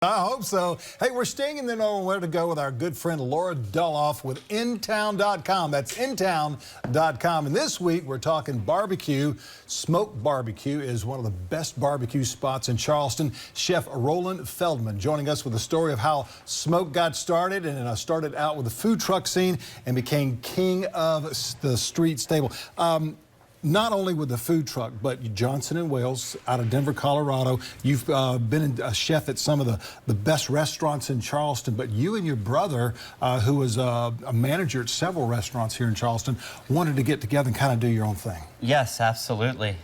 I hope so. Hey, we're staying in the know where to go with our good friend Laura Dulloff with Intown.com. That's Intown.com. And this week we're talking barbecue. Smoke Barbecue is one of the best barbecue spots in Charleston. Chef Roland Feldman joining us with the story of how Smoke got started, and started out with the food truck scene and became king of the street stable. Not only with the food truck, but Johnson & Wales out of Denver, Colorado. You've been a chef at some of the best restaurants in Charleston, but you and your brother, who was a manager at several restaurants here in Charleston, wanted to get together and kind of do your own thing. Yes, absolutely.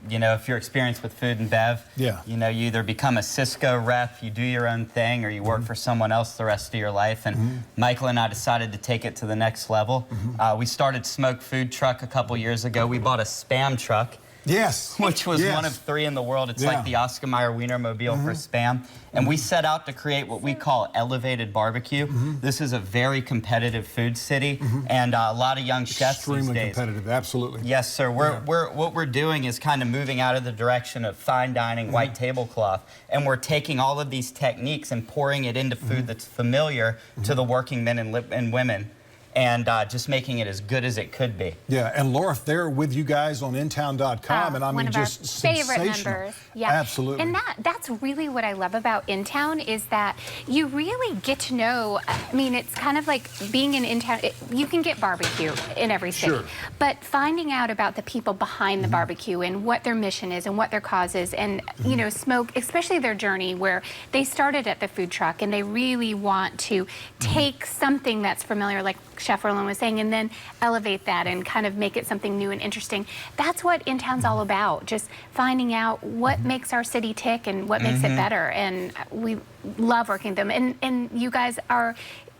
You know, if you're experienced with food and bev, yeah, you know, you either become a Cisco rep, you do your own thing, or you work for someone else the rest of your life. And Michael and I decided to take it to the next level. We started Smoke Food Truck a couple years ago. We bought a Spam truck. Yes. Which was one of 3 in the world. It's like the Oscar Mayer Wienermobile for Spam. And we set out to create what we call elevated barbecue. This is a very competitive food city, and a lot of young chefs these days. Extremely competitive, absolutely. Yes, sir. What we're doing is kind of moving out of the direction of fine dining, white tablecloth, and we're taking all of these techniques and pouring it into food that's familiar to the working men and women, and just making it as good as it could be. Yeah, and Laura, they're with you guys on Intown.com, and I mean, just favorite members. Yeah, absolutely. And that's really what I love about Intown, is that you really get to know. I mean, it's kind of like being in Intown. You can get barbecue in every city, but finding out about the people behind the barbecue and what their mission is and what their cause is, and you know, Smoke, especially their journey where they started at the food truck and they really want to take something that's familiar, like Chef Roland was saying, and then elevate that and kind of make it something new and interesting. That's what Intown's all about, just finding out what makes our city tick and what makes it better. And we love working with them. And you guys are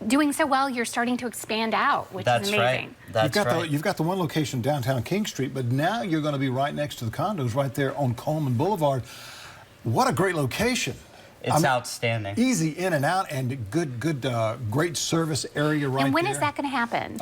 doing so well, you're starting to expand out, which is amazing. Right. That's right. You've got the one location downtown King Street, but now you're going to be right next to the condos right there on Coleman Boulevard. What a great location. It's outstanding. Easy in and out, and great service area right there. And when is that going to happen?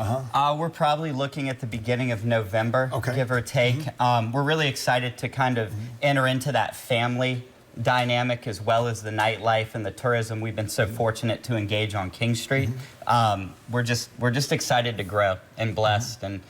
We're probably looking at the beginning of November, give or take. We're really excited to kind of enter into that family dynamic, as well as the nightlife and the tourism we've been so fortunate to engage on King Street. We're just excited to grow and blessed, and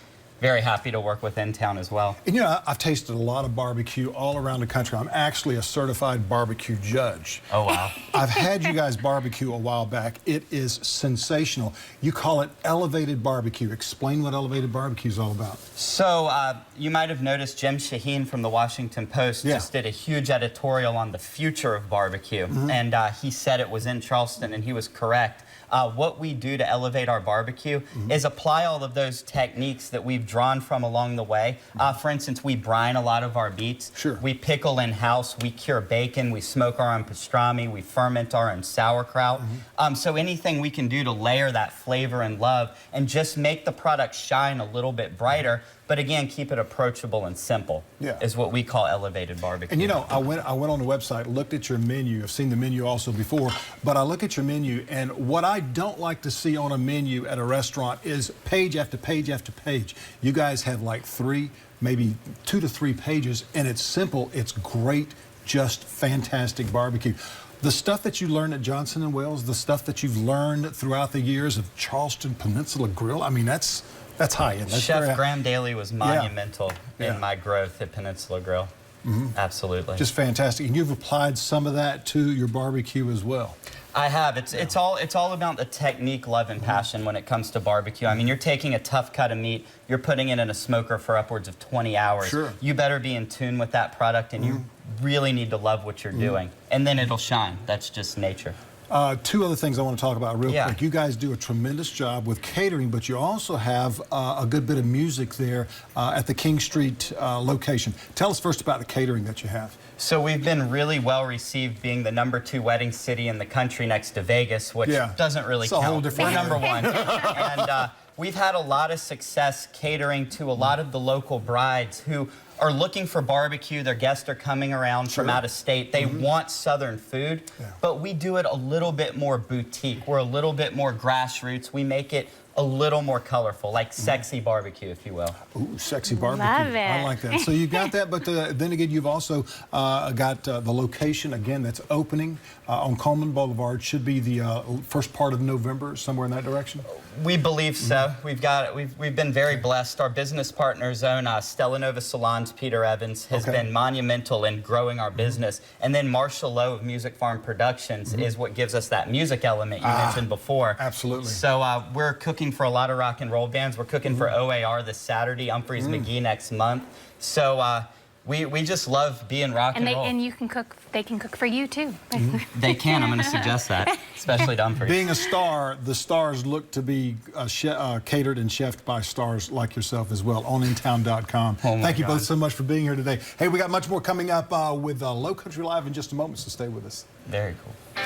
very happy to work with Intown as well. And you know, I've tasted a lot of barbecue all around the country. I'm actually a certified barbecue judge. Oh, wow. I've had you guys barbecue a while back. It is sensational. You call it elevated barbecue. Explain what elevated barbecue is all about. So you might have noticed Jim Shaheen from the Washington Post just did a huge editorial on the future of barbecue. And he said it was in Charleston, and he was correct. What we do to elevate our barbecue is apply all of those techniques that we've drawn from along the way. For instance, we brine a lot of our beets. We pickle in-house. We cure bacon. We smoke our own pastrami. We ferment our own sauerkraut. So anything we can do to layer that flavor and love and just make the product shine a little bit brighter, but again, keep it approachable and simple, is what we call elevated barbecue. And you know, I went on the website, looked at your menu. I've seen the menu also before, but I look at your menu, and what I don't like to see on a menu at a restaurant is page after page after page. You guys have like 3, maybe 2 to 3 pages, and it's simple, it's great, just fantastic barbecue. The stuff that you learned at Johnson & Wales, the stuff that you've learned throughout the years of Charleston Peninsula Grill, I mean, that's high end. Chef Graham Daly was monumental in my growth at Peninsula Grill. Absolutely. Just fantastic. And you've applied some of that to your barbecue as well. I have. It's all about the technique, love, and passion when it comes to barbecue. I mean, you're taking a tough cut of meat, you're putting it in a smoker for upwards of 20 hours. You better be in tune with that product, and you really need to love what you're doing. And then it'll shine. That's just nature. 2 other things I want to talk about real quick. You guys do a tremendous job with catering, but you also have a good bit of music there at the King Street location. Tell us first about the catering that you have. So we've been really well received, being the #2 wedding city in the country next to Vegas, which doesn't really count. A whole different We're #1. And we've had a lot of success catering to a lot of the local brides who are looking for barbecue. Their guests are coming around from out of state. They want Southern food, but we do it a little bit more boutique. We're a little bit more grassroots. We make it a little more colorful, like sexy barbecue, if you will. Ooh, sexy barbecue. Love it. I like that. So you've got that, but then again, you've also got the location, again, that's opening on Coleman Boulevard. Should be the first part of November, somewhere in that direction? We believe so. We've been very blessed. Our business partners own Stella Nova Salons. Peter Evans has been monumental in growing our business. And then Marshall Lowe of Music Farm Productions is what gives us that music element you mentioned before. Absolutely. So we're cooking for a lot of rock and roll bands. We're cooking for OAR this Saturday, Humphreys McGee next month. So we just love being rock and roll. And you can cook. They can cook for you too. They can. I'm going to suggest that, especially to Humphreys. Being a star, the stars look to be catered and chefed by stars like yourself as well on Intown.com. Thank you both so much for being here today. Hey, we got much more coming up with Low Country Live in just a moment, so stay with us. Very cool.